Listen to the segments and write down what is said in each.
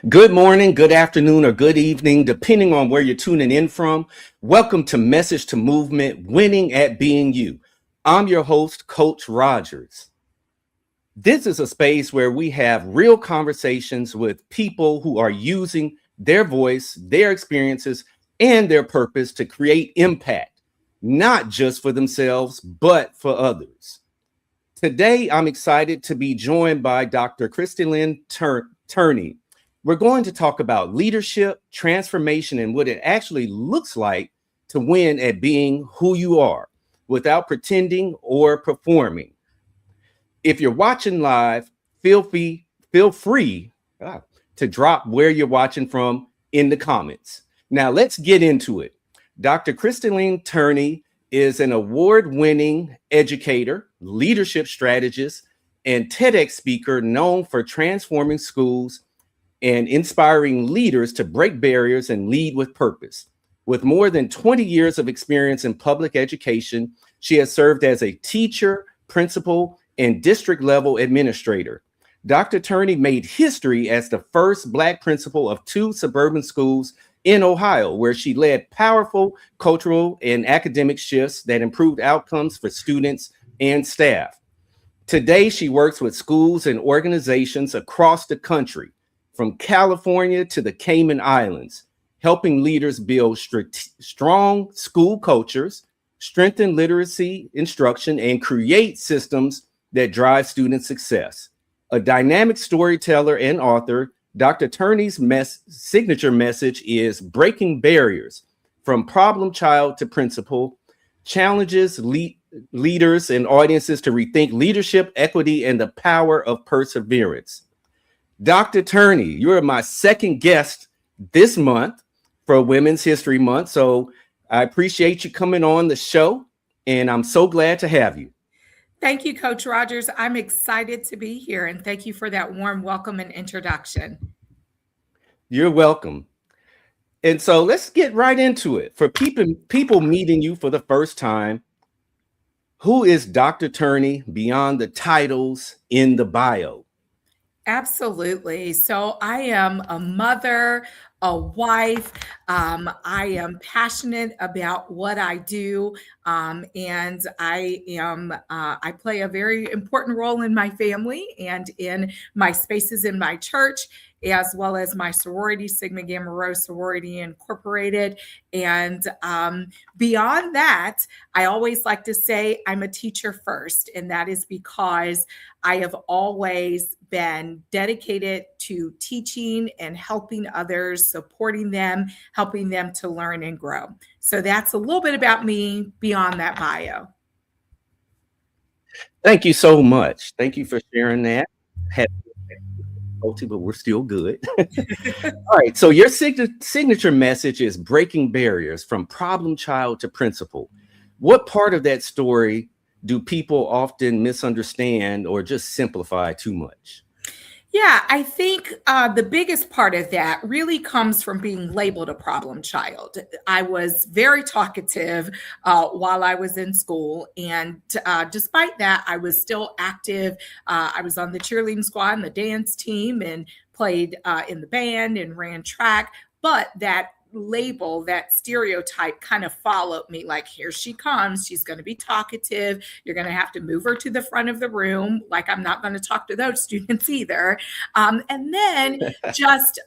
Good morning, good afternoon, or good evening, depending on where you're tuning in from. Welcome to Message to Movement, Winning at Being You. I'm your host, Coach Rogers. This is a space where we have real conversations with people who are using their voice, their experiences, and their purpose to create impact, not just for themselves, but for others. Today, I'm excited to be joined by Dr. Kristilynn Turney. We're going to talk about leadership, transformation, and what it actually looks like to win at being who you are without pretending or performing. If you're watching live, feel free to drop where you're watching from in the comments. Now, let's get into it. Dr. Kristilynn Turney is an award-winning educator, leadership strategist, and TEDx speaker known for transforming schools and inspiring leaders to break barriers and lead with purpose. With more than 20 years of experience in public education, she has served as a teacher, principal, and district level administrator. Dr. Turney made history as the first Black principal of 2 suburban schools in Ohio, where she led powerful cultural and academic shifts that improved outcomes for students and staff. Today, she works with schools and organizations across the country, from California to the Cayman Islands, helping leaders build strong school cultures, strengthen literacy instruction, and create systems that drive student success. A dynamic storyteller and author, Dr. Turney's signature message is breaking barriers from problem child to principal, challenges leaders and audiences to rethink leadership, equity, and the power of perseverance. Dr. Turney, you're my second guest this month for Women's History Month, so I appreciate you coming on the show, and I'm so glad to have you. Thank you, Coach Rogers. I'm excited to be here, and thank you for that warm welcome and introduction. You're welcome. And so let's get right into it. For people meeting you for the first time, who is Dr. Turney beyond the titles in the bio? Absolutely. So I am a mother, a wife. I am passionate about what I do, and I play a very important role in my family and in my spaces in my church, as well as my sorority, Sigma Gamma Rho Sorority Incorporated. And beyond that, I always like to say I'm a teacher first, and that is because I have always been dedicated to teaching and helping others, supporting them, helping them to learn and grow. So that's a little bit about me beyond that bio. Thank you so much. Thank you for sharing that. But we're still good. All right. So your signature message is breaking barriers from problem child to principal. What part of that story do people often misunderstand or just simplify too much? Yeah, I think the biggest part of that really comes from being labeled a problem child. I was very talkative while I was in school. And despite that, I was still active. I was on the cheerleading squad and the dance team and played in the band and ran track. But that label, that stereotype kind of followed me, like, here she comes, she's going to be talkative, you're going to have to move her to the front of the room, like I'm not going to talk to those students either. And then just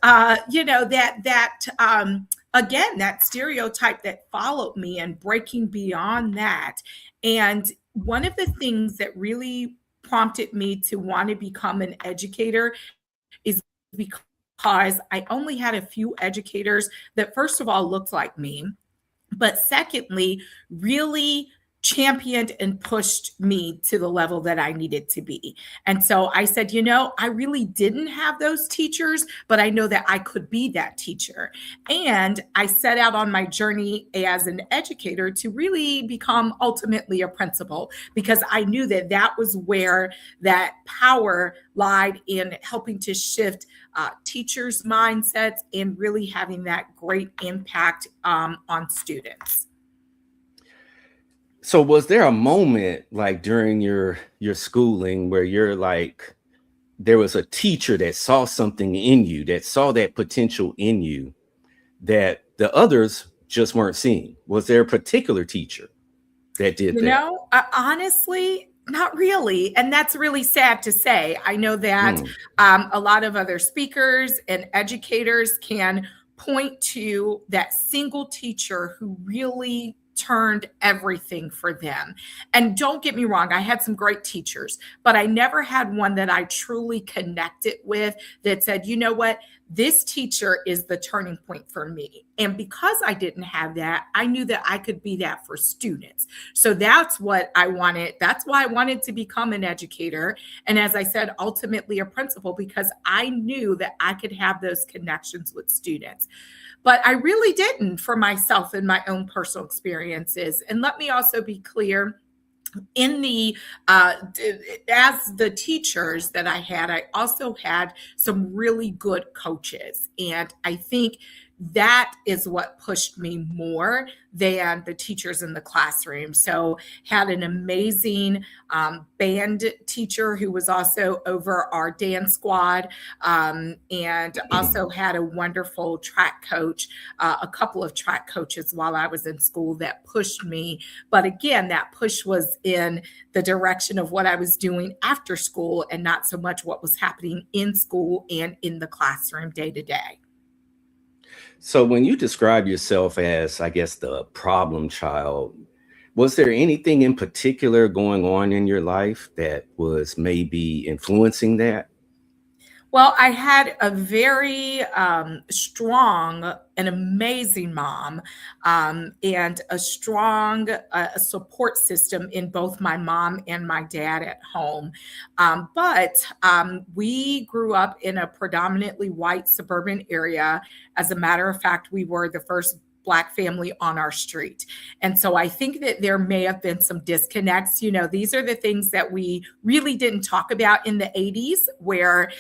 again, that stereotype that followed me and breaking beyond that. And one of the things that really prompted me to want to become an educator is because I only had a few educators that, first of all, looked like me, but secondly, really championed and pushed me to the level that I needed to be. And so I said, I really didn't have those teachers, but I know that I could be that teacher. And I set out on my journey as an educator to really become ultimately a principal, because I knew that that was where that power lied, in helping to shift teachers' mindsets and really having that great impact on students. So was there a moment like during your schooling where you're like, there was a teacher that saw something in you, that saw that potential in you that the others just weren't seeing? Was there a particular teacher that did that? Honestly, not really. And that's really sad to say. I know that Mm. a lot of other speakers and educators can point to that single teacher who really turned everything for them. And don't get me wrong, I had some great teachers, but I never had one that I truly connected with that said, you know what? This teacher is the turning point for me. And because I didn't have that, I knew that I could be that for students. So that's what I wanted. That's why I wanted to become an educator. And as I said, ultimately a principal, because I knew that I could have those connections with students. But I really didn't for myself in my own personal experiences. And let me also be clear, in the as the teachers that I had, I also had some really good coaches. And I think that is what pushed me more than the teachers in the classroom. So had an amazing band teacher who was also over our dance squad, and also had a wonderful track coach, a couple of track coaches while I was in school that pushed me. But again, that push was in the direction of what I was doing after school and not so much what was happening in school and in the classroom day to day. So when you describe yourself as, I guess, the problem child, was there anything in particular going on in your life that was maybe influencing that? Well, I had a very strong and amazing mom, and a strong support system in both my mom and my dad at home. But we grew up in a predominantly white suburban area. As a matter of fact, we were the first Black family on our street. And so I think that there may have been some disconnects. These are the things that we really didn't talk about in the 80s, where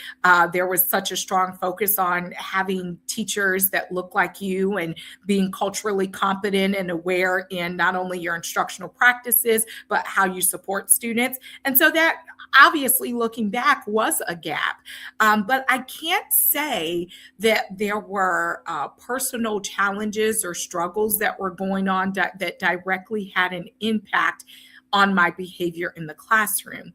there was such a strong focus on having teachers that look like you and being culturally competent and aware in not only your instructional practices, but how you support students. And so that obviously, looking back, was a gap. But I can't say that there were personal challenges or struggles that were going on that directly had an impact on my behavior in the classroom.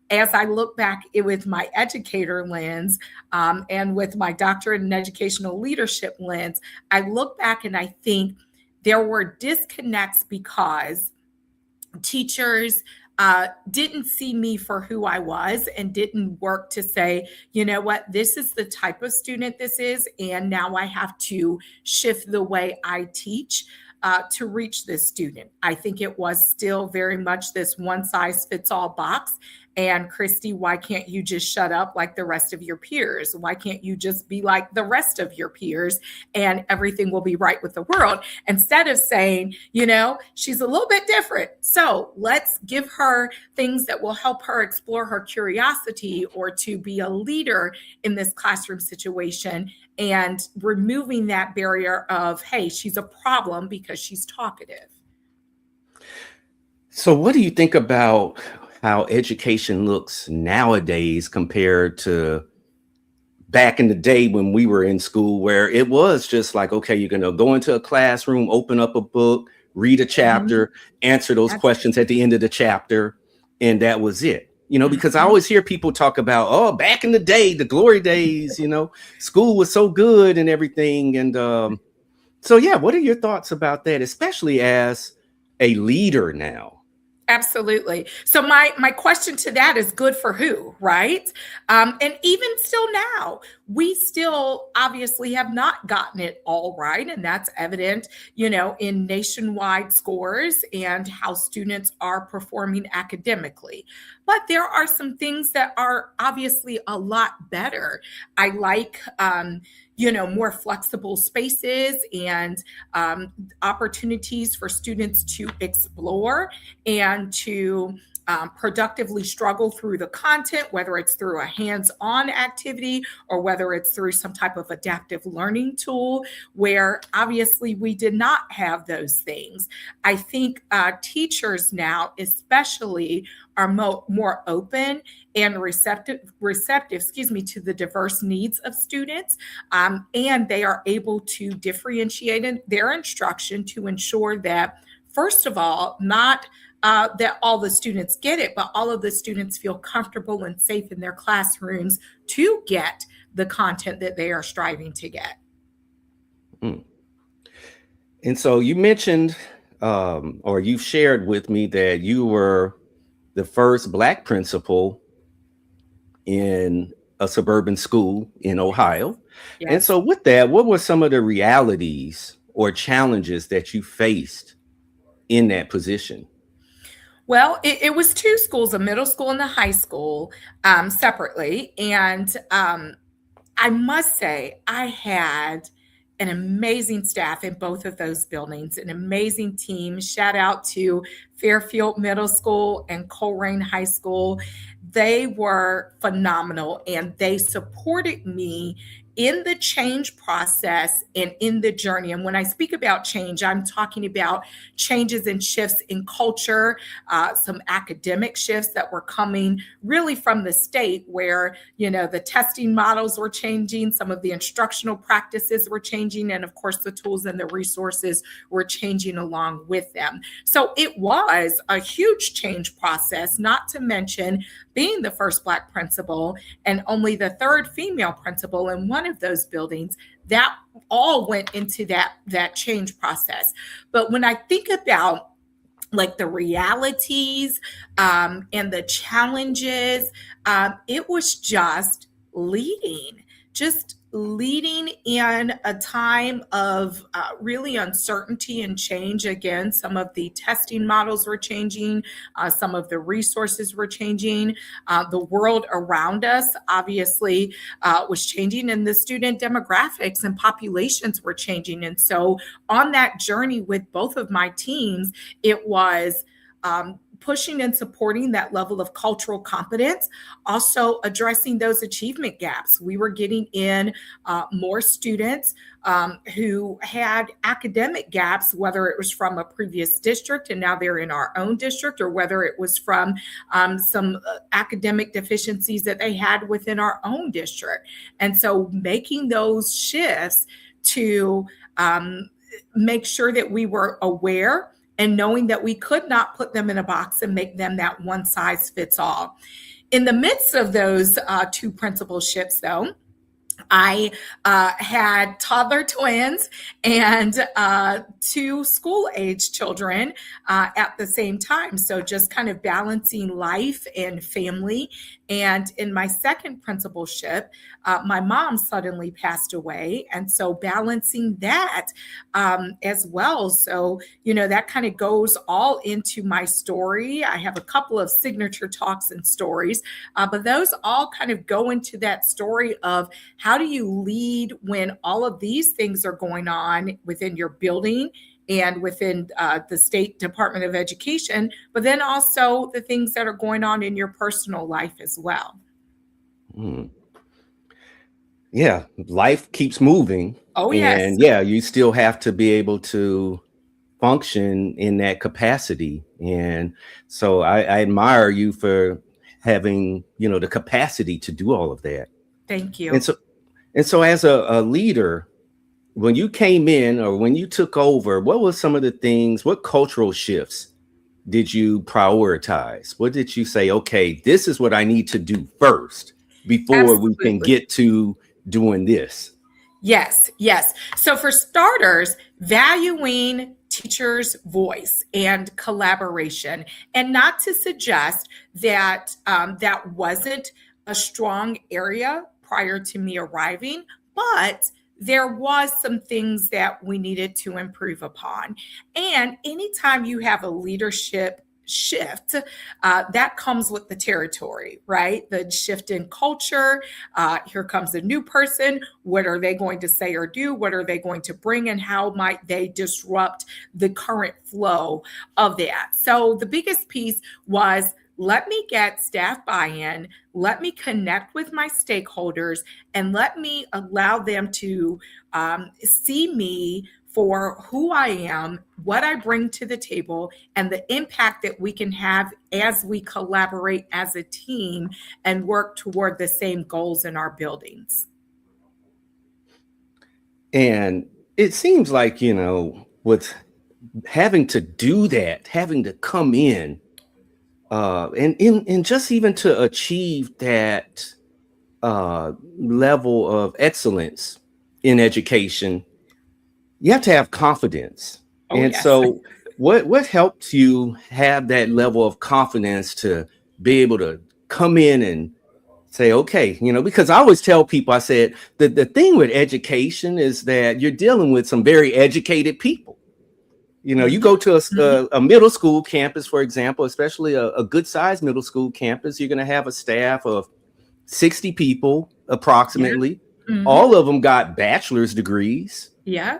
As I look back with my educator lens, and with my doctorate in educational leadership lens, I look back and I think there were disconnects because teachers didn't see me for who I was and didn't work to say, you know what, this is the type of student this is. And now I have to shift the way I teach to reach this student. I think it was still very much this one size fits all box. And Christy, why can't you just shut up like the rest of your peers? Why can't you just be like the rest of your peers and everything will be right with the world? Instead of saying, she's a little bit different. So let's give her things that will help her explore her curiosity or to be a leader in this classroom situation, and removing that barrier of, hey, she's a problem because she's talkative. So what do you think about how education looks nowadays compared to back in the day when we were in school, where it was just like, okay, you're going to go into a classroom, open up a book, read a chapter, answer those questions at the end of the chapter, and that was it. Because I always hear people talk about, oh, back in the day, the glory days, school was so good and everything. And so, yeah, what are your thoughts about that, especially as a leader now? Absolutely. So my question to that is, good for who, right? And even still now, we still obviously have not gotten it all right. And that's evident, in nationwide scores and how students are performing academically. But there are some things that are obviously a lot better. I like, more flexible spaces and opportunities for students to explore and to productively struggle through the content, whether it's through a hands-on activity or whether it's through some type of adaptive learning tool, where obviously we did not have those things. I think teachers now especially are more open and receptive, to the diverse needs of students. And they are able to differentiate in their instruction to ensure that, first of all, not that all the students get it, but all of the students feel comfortable and safe in their classrooms to get the content that they are striving to get. Mm. And so you mentioned, or you've shared with me that you were the first Black principal in a suburban school in Ohio. Yes. And so with that, what were some of the realities or challenges that you faced in that position? Well, it was two schools, a middle school and a high school, separately. And I must say, I had an amazing staff in both of those buildings, an amazing team. Shout out to Fairfield Middle School and Coleraine High School. They were phenomenal, and they supported me in the change process and in the journey. And when I speak about change, I'm talking about changes and shifts in culture, some academic shifts that were coming really from the state, where, the testing models were changing, some of the instructional practices were changing, and of course the tools and the resources were changing along with them. So it was a huge change process, not to mention being the first Black principal and only the third female principal in one of those buildings. That all went into that change process. But when I think about like the realities and the challenges, it was just leading in a time of really uncertainty and change. Again, some of the testing models were changing, some of the resources were changing, the world around us obviously was changing, and the student demographics and populations were changing. And so on that journey with both of my teams, it was pushing and supporting that level of cultural competence, also addressing those achievement gaps. We were getting in more students who had academic gaps, whether it was from a previous district and now they're in our own district, or whether it was from some academic deficiencies that they had within our own district. And so making those shifts to make sure that we were aware and knowing that we could not put them in a box and make them that one size fits all. In the midst of those two principalships, though, I had toddler twins and two school-age children at the same time. So just kind of balancing life and family. And in my second principalship, my mom suddenly passed away. And so balancing that as well. So, that kind of goes all into my story. I have a couple of signature talks and stories, but those all kind of go into that story of how do you lead when all of these things are going on within your building and within the State Department of Education, but then also the things that are going on in your personal life as well. Yeah, life keeps moving. Oh, yes. And yeah, you still have to be able to function in that capacity. And so I admire you for having, the capacity to do all of that. Thank you. And so as a leader, when you came in or when you took over, what were some of the things, what cultural shifts did you prioritize? What did you say, okay, this is what I need to do first before Absolutely. we can get to doing this? Yes. So for starters, valuing teachers' voice and collaboration, and not to suggest that that wasn't a strong area prior to me arriving, but there was some things that we needed to improve upon. And anytime you have a leadership shift, that comes with the territory, right? The shift in culture. Here comes a new person. What are they going to say or do? What are they going to bring? And how might they disrupt the current flow of that? So the biggest piece was let me get staff buy-in, let me connect with my stakeholders, and let me allow them to see me for who I am, what I bring to the table, and the impact that we can have as we collaborate as a team and work toward the same goals in our buildings. And it seems like, with having to do that, having to come in, and just even to achieve that level of excellence in education, you have to have confidence. Oh, And yes. so what helps you have that level of confidence to be able to come in and say, okay, because I always tell people, I said, the thing with education is that you're dealing with some very educated people. You Mhm. go to Mhm. a middle school campus, for example, especially a good sized middle school campus, you're going to have a staff of 60 people Yeah. approximately. Mhm. All of them got bachelor's degrees. Yeah.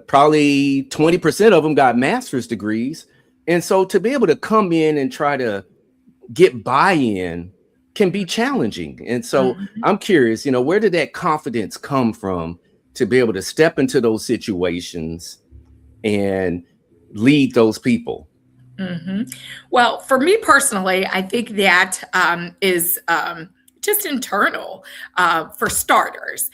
Probably 20% of them got master's degrees. And so to be able to come in and try to get buy-in can be challenging. And so Mhm. I'm curious, where did that confidence come from to be able to step into those situations and lead those people? Well, for me personally, I think that is just internal, for starters.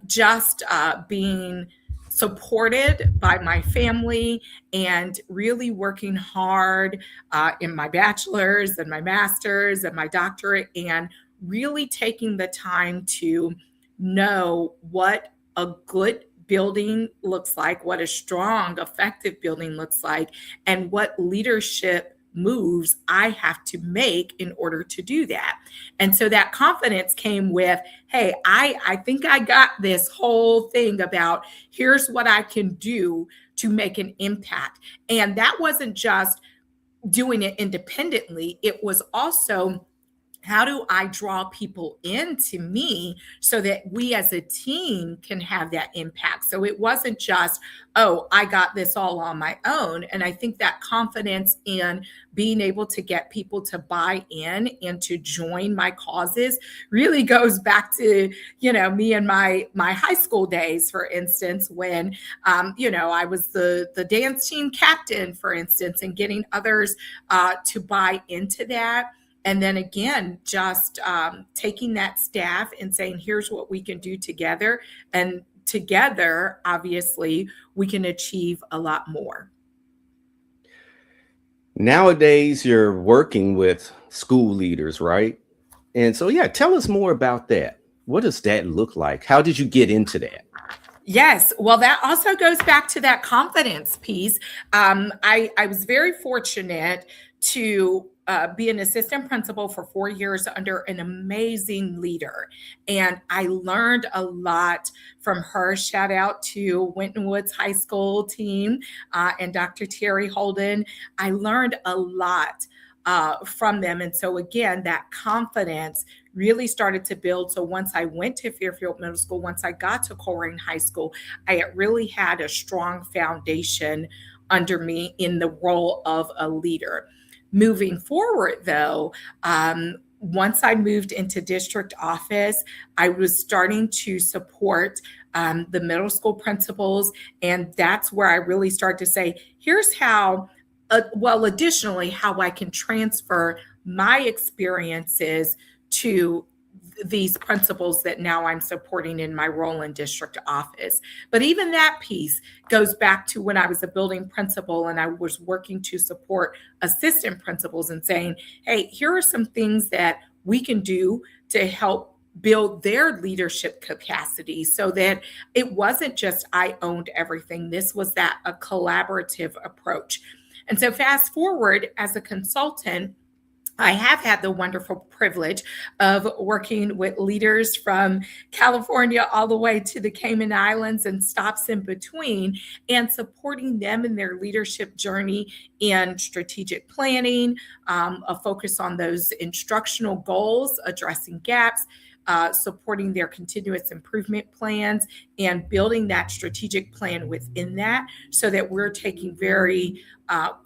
Just being supported by my family and really working hard in my bachelor's and my master's and my doctorate, and really taking the time to know what a good building looks like, what a strong, effective building looks like, and what leadership moves I have to make in order to do that. And so that confidence came with, hey, I think I got this whole thing about here's what I can do to make an impact. And that wasn't just doing it independently, it was also, how do I draw people into me so that we as a team can have that impact? So it wasn't just, oh, I got this all on my own. And I think that confidence in being able to get people to buy in and to join my causes really goes back to, me and my high school days, for instance, when, I was the dance team captain, for instance, and getting others to buy into that. And then again, just taking that staff and saying, here's what we can do together. And together, obviously, we can achieve a lot more. Nowadays, you're working with school leaders, right? And so, yeah, tell us more about that. What does that look like? How did you get into that? Yes. Well, that also goes back to that confidence piece. I was very fortunate to be an assistant principal for 4 years under an amazing leader. And I learned a lot from her. Shout out to Winton Woods High School team and Dr. Terry Holden. I learned a lot from them. And so, again, that confidence really started to build. So once I went to Fairfield Middle School, once I got to Colerain High School, I really had a strong foundation under me in the role of a leader. Moving forward, though, once I moved into district office, I was starting to support the middle school principals. And that's where I really start to say, here's how, additionally, how I can transfer my experiences to these principles that now I'm supporting in my role in district office. But even that piece goes back to when I was a building principal and I was working to support assistant principals and saying, hey, here are some things that we can do to help build their leadership capacity, so that it wasn't just I owned everything. This was a collaborative approach. And so fast forward, as a consultant, I have had the wonderful privilege of working with leaders from California all the way to the Cayman Islands and stops in between, and supporting them in their leadership journey in strategic planning, a focus on those instructional goals, addressing gaps, supporting their continuous improvement plans, and building that strategic plan within that, so that we're taking very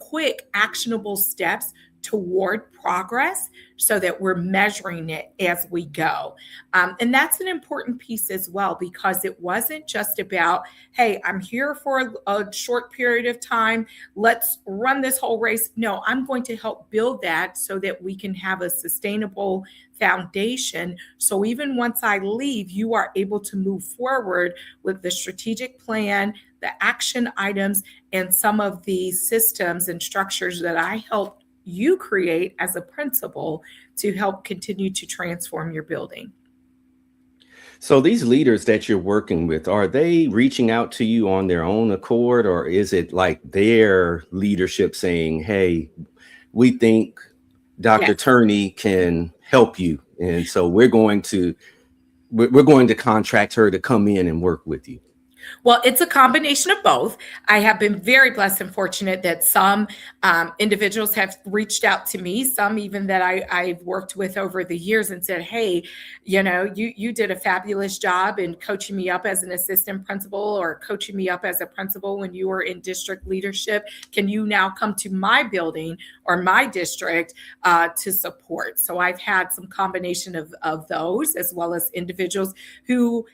quick, actionable steps toward progress so that we're measuring it as we go. And that's an important piece as well, because it wasn't just about, hey, I'm here for a short period of time, let's run this whole race. No, I'm going to help build that so that we can have a sustainable foundation. So even once I leave, you are able to move forward with the strategic plan, the action items, and some of the systems and structures that I helped you create as a principal to help continue to transform your building. So these leaders that you're working with, are they reaching out to you on their own accord, or is it like their leadership saying, hey, we think Dr. Yes. Turney can help you, and so we're going to contract her to come in and work with you? Well, it's a combination of both. I have been very blessed and fortunate that some individuals have reached out to me, some even that I've worked with over the years, and said, hey, you did a fabulous job in coaching me up as an assistant principal or coaching me up as a principal when you were in district leadership. Can you now come to my building or my district to support? So I've had some combination of those, as well as individuals who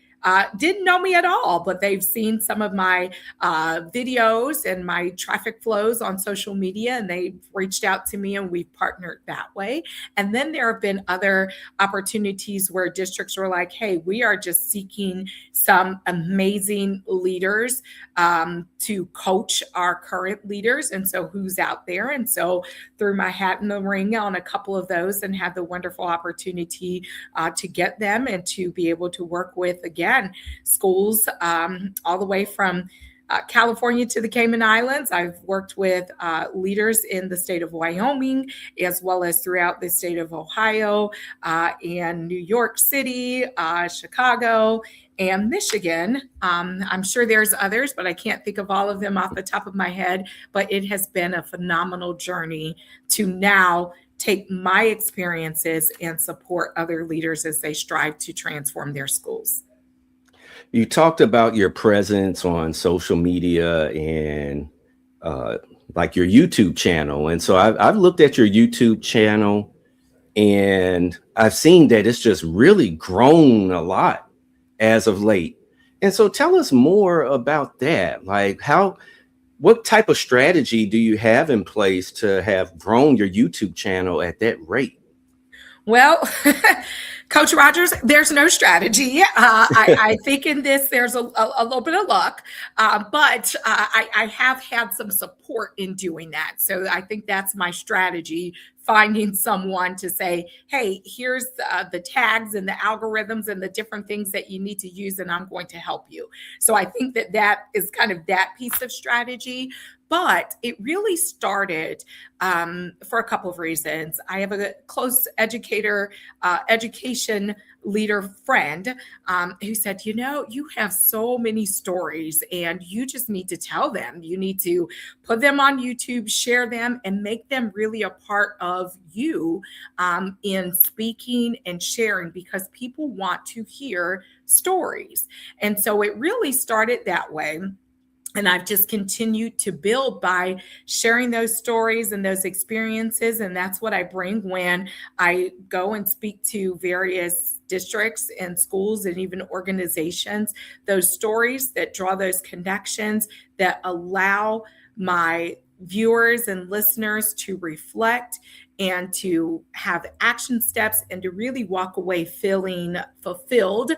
didn't know me at all, but they've seen some of my videos and my traffic flows on social media, and they've reached out to me and we've partnered that way. And then there have been other opportunities where districts were like, hey, we are just seeking some amazing leaders to coach our current leaders. And so who's out there? And so threw my hat in the ring on a couple of those and had the wonderful opportunity to get them and to be able to work with, again, schools all the way from California to the Cayman Islands. I've worked with leaders in the state of Wyoming, as well as throughout the state of Ohio and New York City, Chicago, and Michigan. I'm sure there's others, but I can't think of all of them off the top of my head. But it has been a phenomenal journey to now take my experiences and support other leaders as they strive to transform their schools. You talked about your presence on social media and like your YouTube channel. And so I've looked at your YouTube channel and I've seen that it's just really grown a lot as of late. And so tell us more about that. Like what type of strategy do you have in place to have grown your YouTube channel at that rate? Well, Coach Rogers, there's no strategy. I think in this, there's a little bit of luck, but I have had some support in doing that. So I think that's my strategy, finding someone to say, hey, here's the tags and the algorithms and the different things that you need to use, and I'm going to help you. So I think that is kind of that piece of strategy. But it really started for a couple of reasons. I have a close educator, education leader friend who said, you have so many stories and you just need to tell them. You need to put them on YouTube, share them, and make them really a part of you in speaking and sharing, because people want to hear stories. And so it really started that way. And I've just continued to build by sharing those stories and those experiences. And that's what I bring when I go and speak to various districts and schools and even organizations, those stories that draw those connections that allow my viewers and listeners to reflect and to have action steps and to really walk away feeling fulfilled,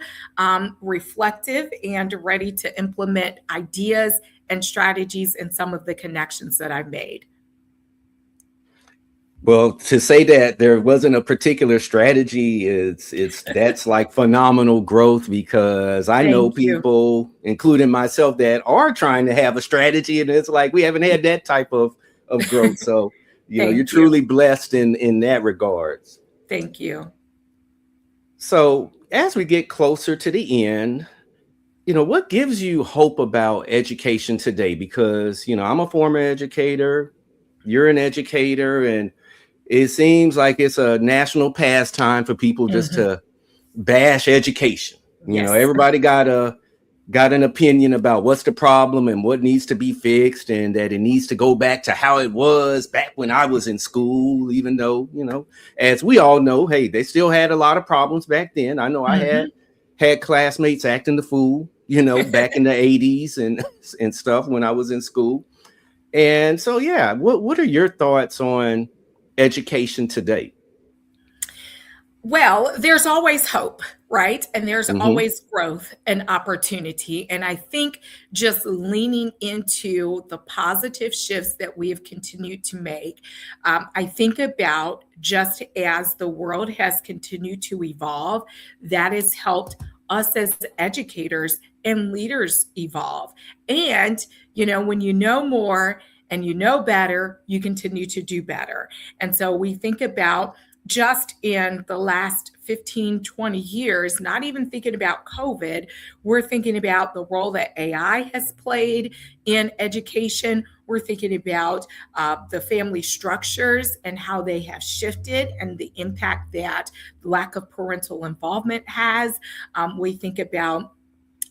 reflective, and ready to implement ideas and strategies and some of the connections that I've made. Well, to say that there wasn't a particular strategy, that's like phenomenal growth, because I know people, including myself, that are trying to have a strategy, and it's like we haven't had that type of growth. So you're truly blessed in that regards. Thank you. So as we get closer to the end, what gives you hope about education today? Because I'm a former educator, you're an educator, and it seems like it's a national pastime for people just to bash education. Everybody got a got an opinion about what's the problem and what needs to be fixed, and that it needs to go back to how it was back when I was in school, even though, as we all know, hey, they still had a lot of problems back then. I know I had classmates acting the fool, back in the 80s and stuff when I was in school. And so, yeah, what are your thoughts on education today? Well, there's always hope, right? And there's Mm-hmm. always growth and opportunity. And I think just leaning into the positive shifts that we have continued to make, I think about just as the world has continued to evolve, that has helped us as educators and leaders evolve. And, when you know more and you know better, you continue to do better. And so we think about just in the last 15, 20 years, not even thinking about COVID, we're thinking about the role that AI has played in education. We're thinking about the family structures and how they have shifted and the impact that lack of parental involvement has. We think about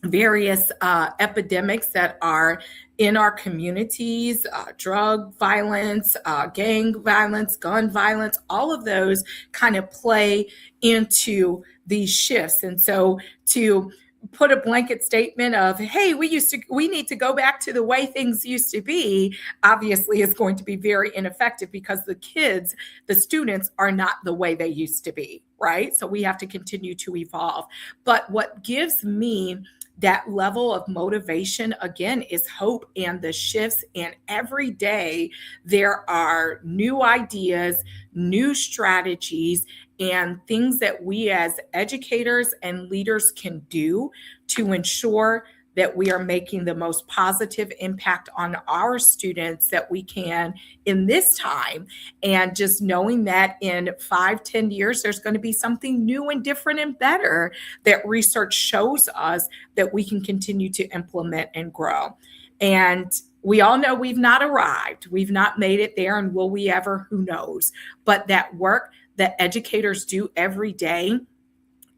various epidemics that are in our communities, drug violence, gang violence, gun violence, all of those kind of play into these shifts. And so to put a blanket statement of, hey, we need to go back to the way things used to be, obviously is going to be very ineffective because the students are not the way they used to be, right? So we have to continue to evolve. But what gives me that level of motivation, again, is hope and the shifts. And every day there are new ideas, new strategies, and things that we as educators and leaders can do to ensure that we are making the most positive impact on our students that we can in this time. And just knowing that in 5-10 years, there's going to be something new and different and better that research shows us that we can continue to implement and grow. And we all know we've not arrived. We've not made it there. And will we ever? Who knows? But that work that educators do every day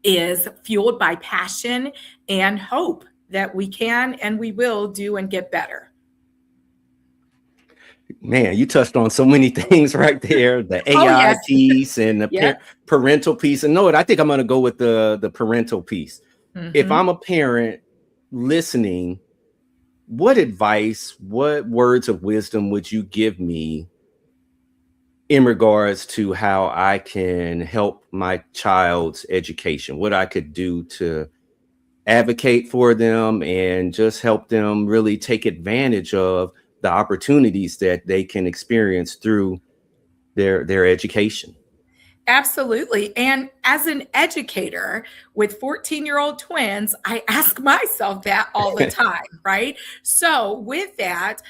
is fueled by passion and hope that we can and we will do and get better. Man, you touched on so many things right there. The Oh, AI yes. piece and the Yep. parental piece. And no, I think I'm going to go with the parental piece. If Mm-hmm. I'm a parent listening, what advice, what words of wisdom would you give me in regards to how I can help my child's education? What I could do to advocate for them and just help them really take advantage of the opportunities that they can experience through their education. Absolutely. And as an educator with 14-year-old twins, I ask myself that all the time, right? So, with that,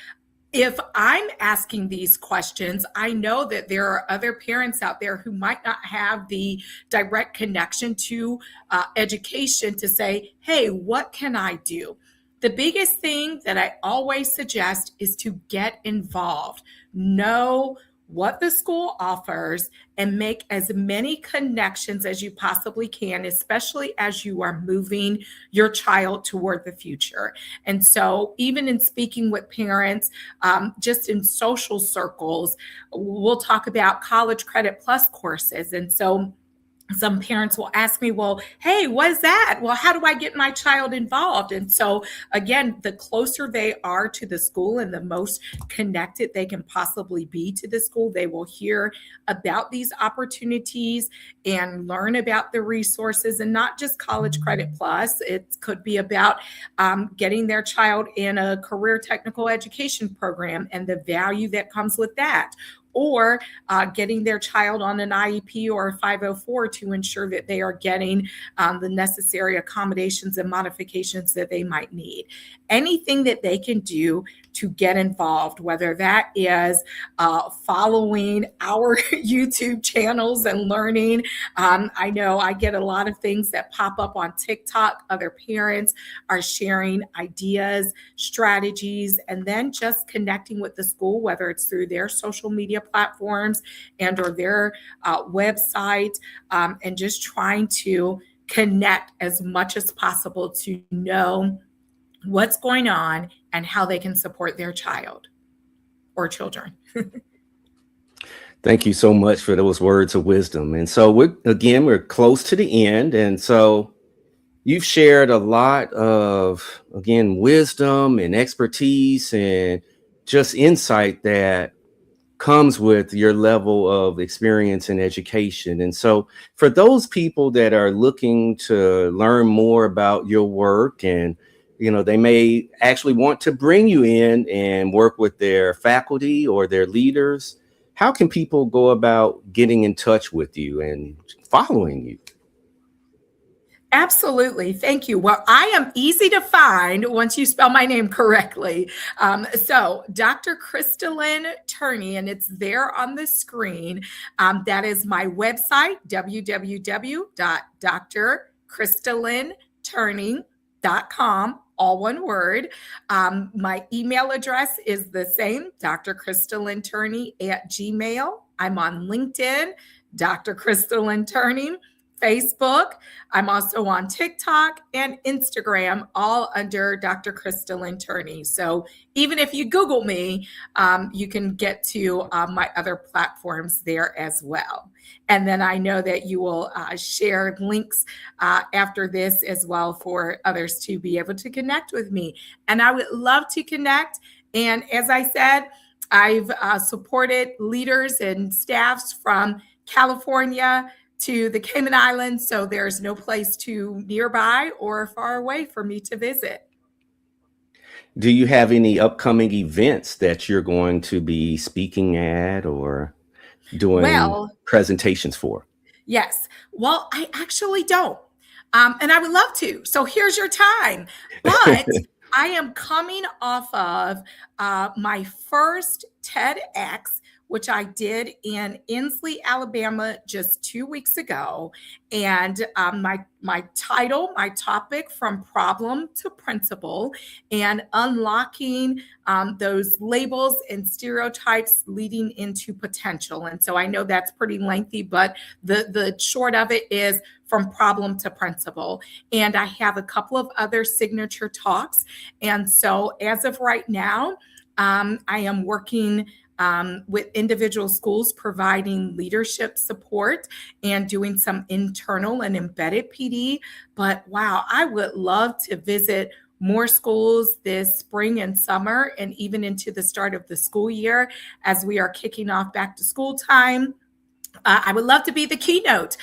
if I'm asking these questions, I know that there are other parents out there who might not have the direct connection to education to say, hey, what can I do? The biggest thing that I always suggest is to get involved. Know what the school offers and make as many connections as you possibly can, especially as you are moving your child toward the future. And so, even in speaking with parents, just in social circles, we'll talk about college credit plus courses. And so, some parents will ask me, well, hey, what is that? Well, how do I get my child involved? And so, again, the closer they are to the school and the most connected they can possibly be to the school, they will hear about these opportunities and learn about the resources, and not just College Credit Plus. It could be about getting their child in a career technical education program and the value that comes with that, or getting their child on an IEP or a 504 to ensure that they are getting the necessary accommodations and modifications that they might need. Anything that they can do to get involved, whether that is following our YouTube channels and learning. I know I get a lot of things that pop up on TikTok. Other parents are sharing ideas, strategies, and then just connecting with the school, whether it's through their social media platforms and or their website, and just trying to connect as much as possible to know what's going on and how they can support their child or children. Thank you so much for those words of wisdom. And so we're close to the end. And so you've shared a lot of, again, wisdom and expertise and just insight that comes with your level of experience in education. And so for those people that are looking to learn more about your work, and they may actually want to bring you in and work with their faculty or their leaders, how can people go about getting in touch with you and following you? Absolutely. Thank you. Well, I am easy to find once you spell my name correctly. So, Dr. Kristilynn Turney, and it's there on the screen. That is my website, www.drkristylynturney.com, all one word. My email address is the same, drkristylynturney@gmail. I'm on LinkedIn, Dr. Kristilynn Turney. Facebook. I'm also on TikTok and Instagram, all under Dr. Kristilynn Turney. So even if you Google me, you can get to my other platforms there as well. And then I know that you will share links after this as well for others to be able to connect with me. And I would love to connect. And as I said, I've supported leaders and staffs from California to the Cayman Islands, so there's no place too nearby or far away for me to visit. Do you have any upcoming events that you're going to be speaking at or doing presentations for? Yes. Well, I actually don't. And I would love to. So here's your time. But I am coming off of my first TEDx, which I did in Inslee, Alabama, just 2 weeks ago. And my topic, From Problem to Principle, and unlocking those labels and stereotypes leading into potential. And so I know that's pretty lengthy, but the short of it is From Problem to Principle. And I have a couple of other signature talks. And so as of right now, I am working with individual schools, providing leadership support and doing some internal and embedded PD. But wow, I would love to visit more schools this spring and summer, and even into the start of the school year as we are kicking off back to school time. I would love to be the keynote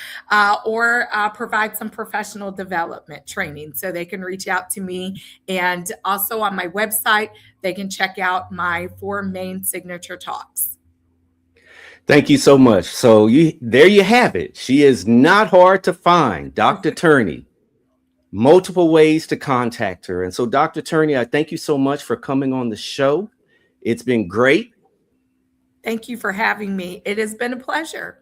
or provide some professional development training, so they can reach out to me. And also on my website, they can check out my 4 main signature talks. Thank you so much. So there you have it. She is not hard to find, Dr. Turney. Multiple ways to contact her. And so, Dr. Turney, I thank you so much for coming on the show. It's been great. Thank you for having me. It has been a pleasure.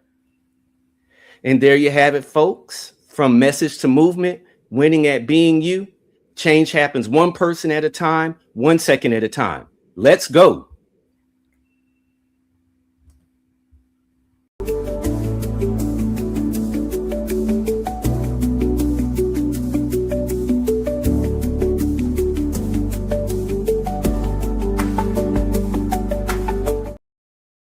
And there you have it, folks. From message to movement, winning at being you. Change happens one person at a time, 1 second at a time. Let's go.